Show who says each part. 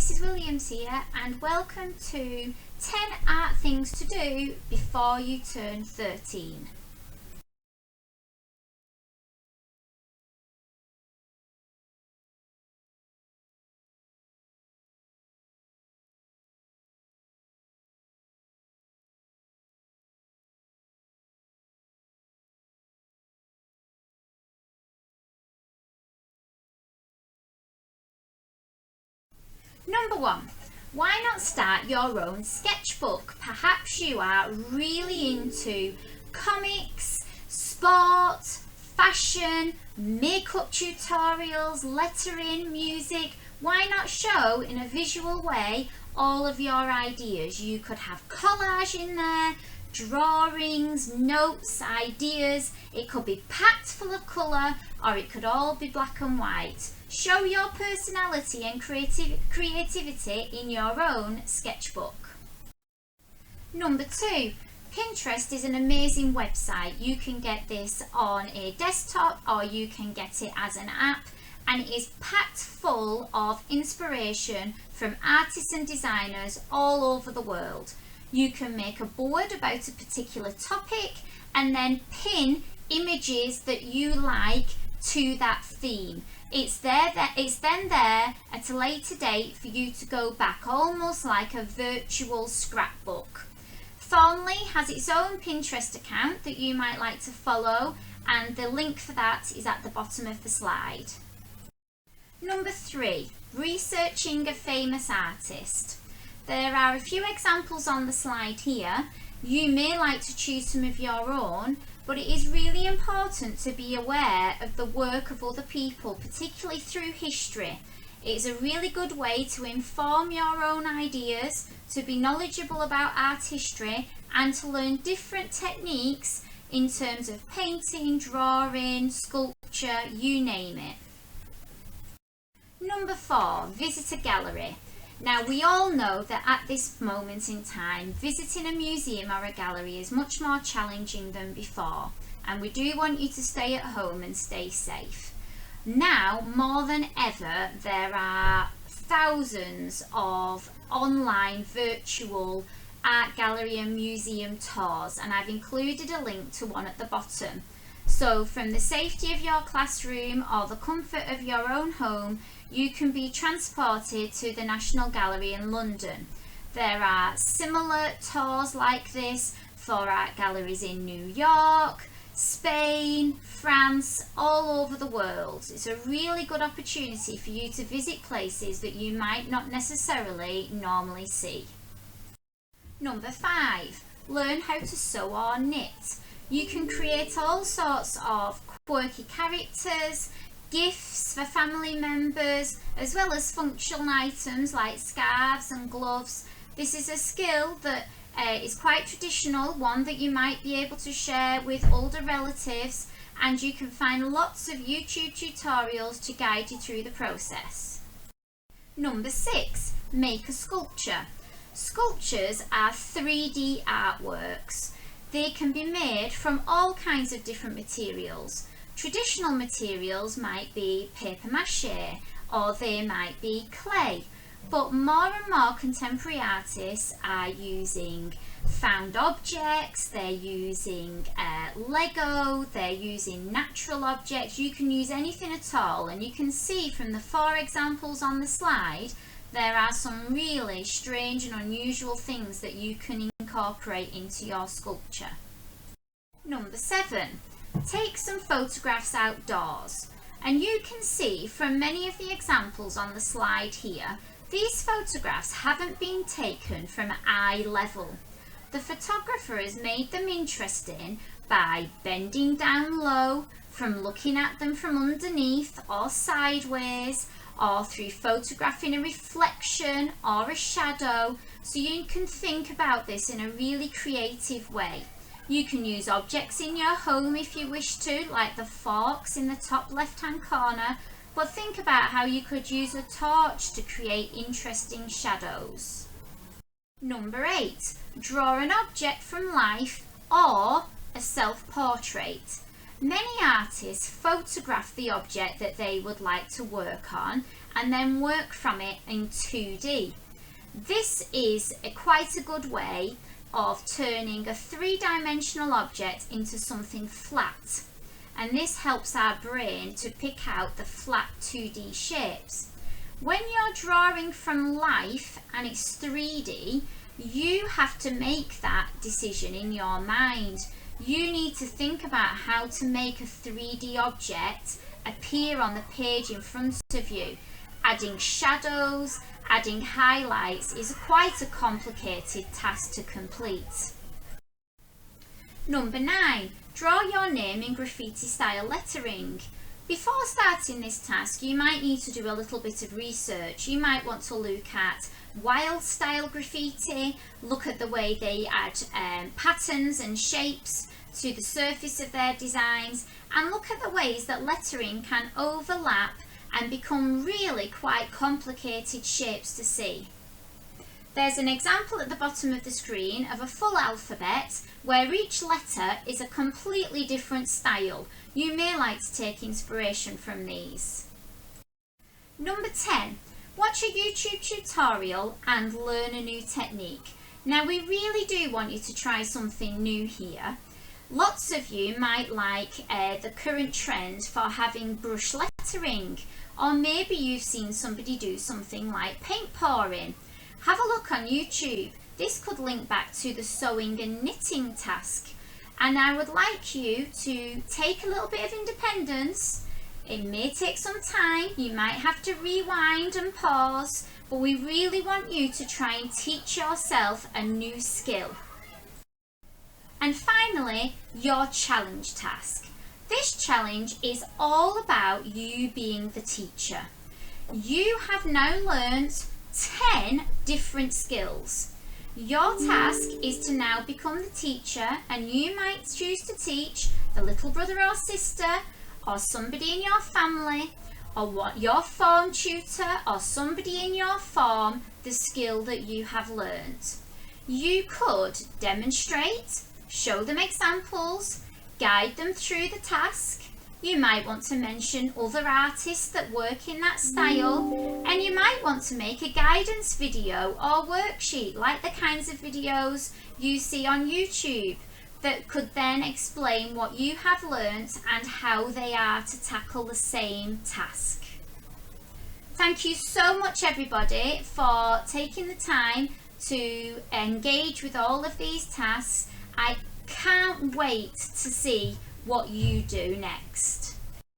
Speaker 1: Mrs. Williams here, and welcome to 10 art things to do before you turn 13. Number 1. Why not start your own sketchbook? Perhaps you are really into comics, sport, fashion, makeup tutorials, lettering, music. Why not show in a visual way all of your ideas? You could have collage in there, drawings, notes, ideas. It could be packed full of colour, or it could all be black and white. Show your personality and creativity in your own sketchbook. Number 2, Pinterest is an amazing website. You can get this on a desktop or you can get it as an app, and it is packed full of inspiration from artists and designers all over the world. You can make a board about a particular topic and then pin images that you like to that theme. It's then there at a later date for you to go back, almost like a virtual scrapbook. Thornley has its own Pinterest account that you might like to follow, and the link for that is at the bottom of the slide. Number 3, researching a famous artist. There are a few examples on the slide here. You may like to choose some of your own, but it is really important to be aware of the work of other people, particularly through history. It's a really good way to inform your own ideas, to be knowledgeable about art history, and to learn different techniques in terms of painting, drawing, sculpture, you name it. Number 4, visit a gallery. Now, we all know that at this moment in time, visiting a museum or a gallery is much more challenging than before, and we do want you to stay at home and stay safe. Now, more than ever, there are thousands of online virtual art gallery and museum tours, and I've included a link to one at the bottom. So from the safety of your classroom or the comfort of your own home, you can be transported to the National Gallery in London. There are similar tours like this for art galleries in New York, Spain, France, all over the world. It's a really good opportunity for you to visit places that you might not necessarily normally see. Number 5, learn how to sew or knit. You can create all sorts of quirky characters, gifts for family members, as well as functional items like scarves and gloves. This is a skill that is quite traditional, one that you might be able to share with older relatives, and you can find lots of YouTube tutorials to guide you through the process. Number 6, make a sculpture. Sculptures are 3D artworks. They can be made from all kinds of different materials. Traditional materials might be paper mache, or they might be clay, but more and more contemporary artists are using found objects, they're using Lego, they're using natural objects. You can use anything at all, and you can see from the 4 examples on the slide there are some really strange and unusual things that you can incorporate into your sculpture. Number 7, take some photographs outdoors. And you can see from many of the examples on the slide here, these photographs haven't been taken from eye level. The photographer has made them interesting by bending down low, from looking at them from underneath or sideways, or through photographing a reflection or a shadow. So you can think about this in a really creative way. You can use objects in your home if you wish to, like the forks in the top left hand corner, but think about how you could use a torch to create interesting shadows. Number 8, draw an object from life or a self-portrait. Many artists photograph the object that they would like to work on, and then work from it in 2D. This is quite a good way of turning a three-dimensional object into something flat, and this helps our brain to pick out the flat 2D shapes. When you're drawing from life and it's 3D, you have to make that decision in your mind. You need to think about how to make a 3D object appear on the page in front of you. Adding shadows, adding highlights is quite a complicated task to complete. Number 9, draw your name in graffiti style lettering. Before starting this task, you might need to do a little bit of research. You might want to look at wild style graffiti, look at the way they add patterns and shapes to the surface of their designs, and look at the ways that lettering can overlap and become really quite complicated shapes to see. There's an example at the bottom of the screen of a full alphabet where each letter is a completely different style. You may like to take inspiration from these. Number 10, watch a YouTube tutorial and learn a new technique. Now we really do want you to try something new here. Lots of you might like the current trend for having brush lettering, or maybe you've seen somebody do something like paint pouring. Have a look on YouTube. This could link back to the sewing and knitting task. And I would like you to take a little bit of independence. It may take some time, you might have to rewind and pause, but we really want you to try and teach yourself a new skill. And finally, your challenge task. This challenge is all about you being the teacher. You have now learnt 10 different skills. Your task is to now become the teacher, and you might choose to teach the little brother or sister, or somebody in your family, or what your form tutor, or somebody in your form, the skill that you have learnt. You could demonstrate, show them examples, guide them through the task. You might want to mention other artists that work in that style, and you might want to make a guidance video or worksheet like the kinds of videos you see on YouTube that could then explain what you have learnt and how they are to tackle the same task. Thank you so much everybody for taking the time to engage with all of these tasks. I can't wait to see what you do next.